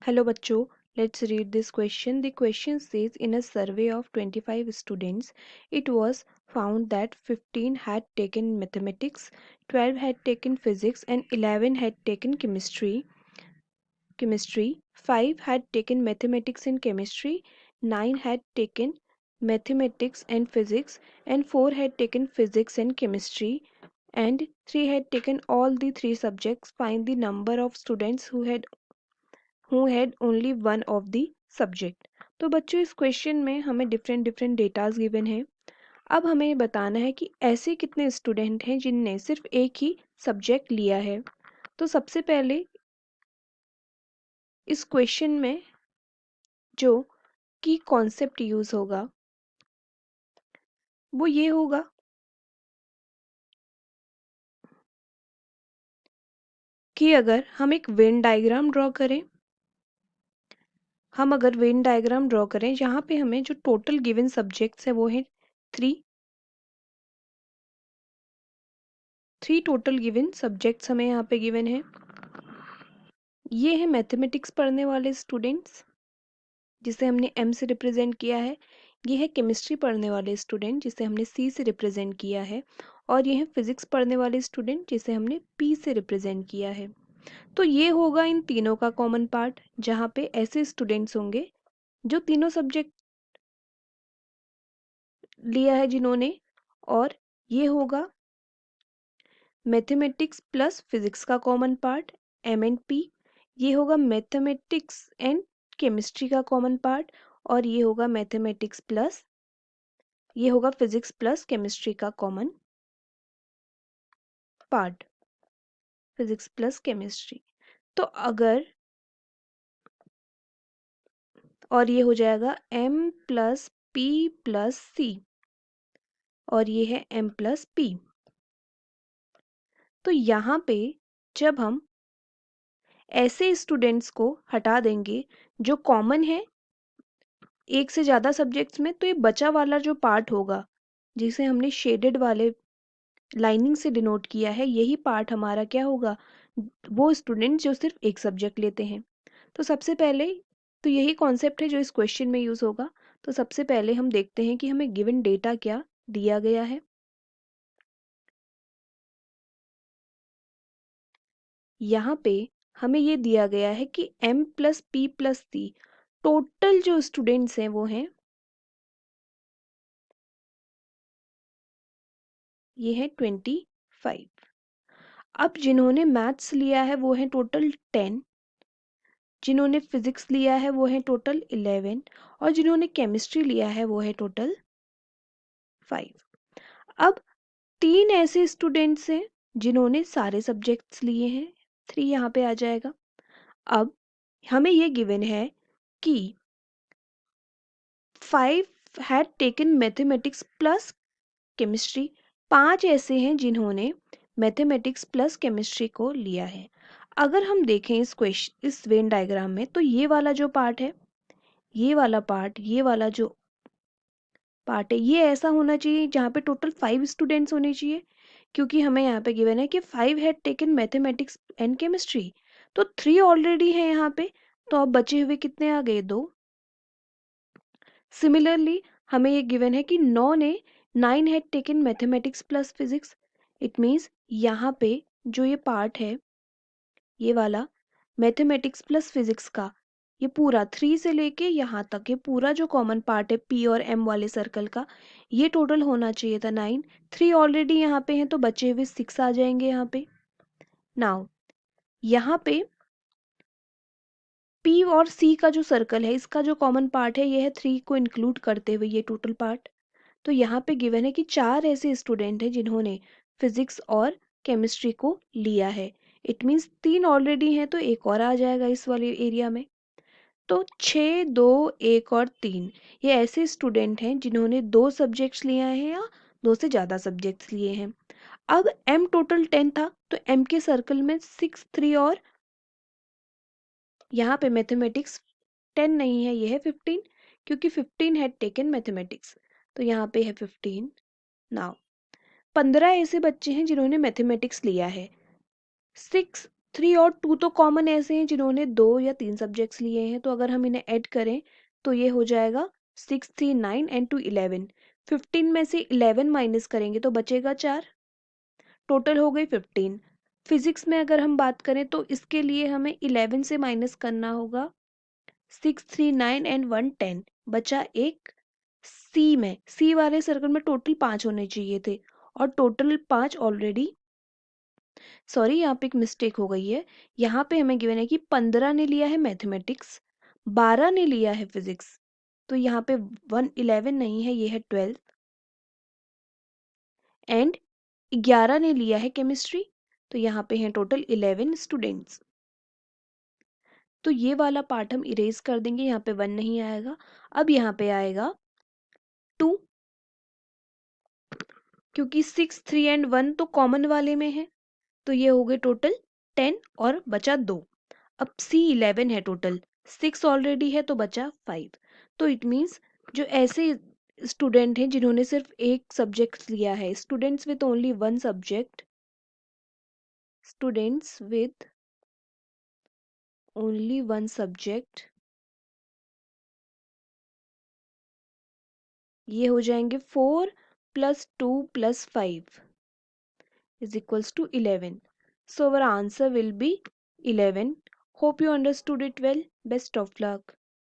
Hello bachcho, let's read this question. The question says in a survey of 25 students, it was found that 15 had taken mathematics, 12 had taken physics and 11 had taken chemistry, 5 had taken mathematics and chemistry, 9 had taken mathematics and physics and 4 had taken physics and chemistry and 3 had taken all the three subjects. Find the number of students who had only one of the subject। तो बच्चों इस question में हमें different different datas given है। अब हमें ये बताना है कि ऐसे कितने स्टूडेंट हैं जिनने सिर्फ एक ही सब्जेक्ट लिया है। तो सबसे पहले इस क्वेश्चन में जो की कॉन्सेप्ट यूज होगा वो ये होगा कि अगर हम एक वेन डायग्राम ड्रॉ करें, जहाँ पे हमें जो टोटल गिवन सब्जेक्ट्स है वो है थ्री टोटल गिवन सब्जेक्ट्स हमें यहाँ पे गिवन है। ये है मैथमेटिक्स पढ़ने वाले स्टूडेंट्स जिसे हमने एम से रिप्रेजेंट किया है। ये है केमिस्ट्री पढ़ने वाले स्टूडेंट जिसे हमने सी से रिप्रेजेंट किया है। और ये है फिजिक्स पढ़ने वाले स्टूडेंट जिसे हमने पी से रिप्रेजेंट किया है। तो ये होगा इन तीनों का कॉमन पार्ट, जहाँ पे ऐसे स्टूडेंट्स होंगे जो तीनों सब्जेक्ट लिया है जिन्होंने। और ये होगा मैथमेटिक्स प्लस फिजिक्स का common part M and P. ये होगा मैथमेटिक्स एंड केमिस्ट्री का कॉमन पार्ट और ये होगा फिजिक्स प्लस केमिस्ट्री का common part, physics plus chemistry. तो अगर और ये हो जाएगा m plus P plus C और ये है m प्लस पी। तो यहाँ पे जब हम ऐसे स्टूडेंट्स को हटा देंगे जो कॉमन है एक से ज़्यादा सब्जेक्ट्स में, तो ये बचा वाला जो पार्ट होगा जिसे हमने शेडेड वाले लाइनिंग से डिनोट किया है, यही पार्ट हमारा क्या होगा, वो स्टूडेंट जो सिर्फ एक सब्जेक्ट लेते हैं। तो सबसे पहले तो यही कॉन्सेप्ट है जो इस क्वेश्चन में यूज़ होगा। तो सबसे पहले हम देखते हैं कि हमें गिवन डेटा क्या दिया गया है। यहाँ पे हमें ये दिया गया है कि m प्लस पी प्लस सी टोटल जो स्टूडेंट्स हैं वो हैं, ये है 25। अब जिन्होंने मैथ्स लिया है वो है टोटल 10, जिन्होंने फिजिक्स लिया है वो है टोटल 11 और जिन्होंने केमिस्ट्री लिया है वो है टोटल 5। अब तीन ऐसे स्टूडेंट्स हैं जिन्होंने सारे सब्जेक्ट्स लिए हैं, 3 यहाँ पे आ जाएगा। अब हमें ये गिवन है कि 5 had taken mathematics plus chemistry, 5 ऐसे हैं जिन्होंने मैथमेटिक्स प्लस केमिस्ट्री को लिया है। अगर हम देखें इस वेन डायग्राम में, तो ये वाला जो पार्ट है, ये वाला जो पार्ट है, ये ऐसा होना चाहिए जहाँ पे टोटल 5 स्टूडेंट्स होने चाहिए, क्योंकि हमें यहाँ पे गिवन है कि 5 had taken mathematics and chemistry. तो 3 ऑलरेडी है यहाँ पे, तो अब बचे हुए कितने आ गए, 2। सिमिलरली हमें ये गिवन है कि 9 had taken mathematics plus physics. It means यहाँ पे जो ये पार्ट है, ये वाला मैथमेटिक्स प्लस फिजिक्स का, ये पूरा 3 से लेके यहाँ तक ये पूरा जो कॉमन पार्ट है पी और एम वाले सर्कल का, ये टोटल होना चाहिए था 9। 3 ऑलरेडी यहाँ पे हैं तो बचे हुए 6 आ जाएंगे यहाँ पे। नाउ यहाँ पे पी और सी का जो सर्कल है, इसका जो कॉमन पार्ट है ये है 3 को इंक्लूड करते हुए ये टोटल पार्ट। तो यहाँ पे गिवन है कि 4 ऐसे स्टूडेंट हैं जिन्होंने फिजिक्स और केमिस्ट्री को लिया है। इट मीन्स 3 ऑलरेडी हैं तो एक और आ जाएगा इस वाले एरिया में। तो 6, 2, 1 और 3 ये ऐसे स्टूडेंट हैं जिन्होंने 2 सब्जेक्ट्स लिए हैं या 2 से ज़्यादा सब्जेक्ट्स लिए हैं। अब m टोटल 10 था तो m के सर्कल में 6, 3 और यहाँ पे मैथमेटिक्स 10 नहीं है, ये है 15, क्योंकि 15 हैड टेकन मैथमेटिक्स, तो यहाँ पे है 15। नाउ 15 ऐसे बच्चे हैं जिन्होंने मैथमेटिक्स लिया है। 6 3 और 2 तो कॉमन ऐसे हैं जिन्होंने 2 या 3 सब्जेक्ट्स लिए हैं, तो अगर हम इन्हें ऐड करें तो ये हो जाएगा 6 3 9 एंड 2 11। 15 में से 11 माइनस करेंगे तो बचेगा 4, टोटल हो गई 15। फिजिक्स में अगर हम बात करें तो इसके लिए हमें 11 से माइनस करना होगा 6 3 9 एंड 1 10, बचा एक। सी वाले सर्कल में टोटल 5 होने चाहिए थे, और टोटल 5 ऑलरेडी, सॉरी यहाँ पे एक मिस्टेक हो गई है। यहाँ पे हमें गिवन है कि 15 ने लिया है मैथमेटिक्स, 12 ने लिया है फिजिक्स, तो यहाँ पे 11 नहीं है, ये है 12, एंड 11 ने लिया है केमिस्ट्री, तो यहाँ पे हैं टोटल 11 स्टूडेंट्स। तो ये वाला पार्ट हम इरेज कर देंगे, यहाँ पे 1 नहीं आएगा। अब यहाँ पे आएगा 2, क्योंकि 6 3 एंड 1 तो कॉमन वाले में है, तो ये हो गए टोटल 10 और बचा 2। अब C11 है टोटल, 6 ऑलरेडी है तो बचा 5। तो इट मीन्स जो ऐसे स्टूडेंट हैं जिन्होंने सिर्फ एक सब्जेक्ट लिया है, students with only one subject, students with only one subject, ये हो जाएंगे 4 + 2 + 5 is equals to 11. So our answer will be 11. Hope you understood it well. Best of luck.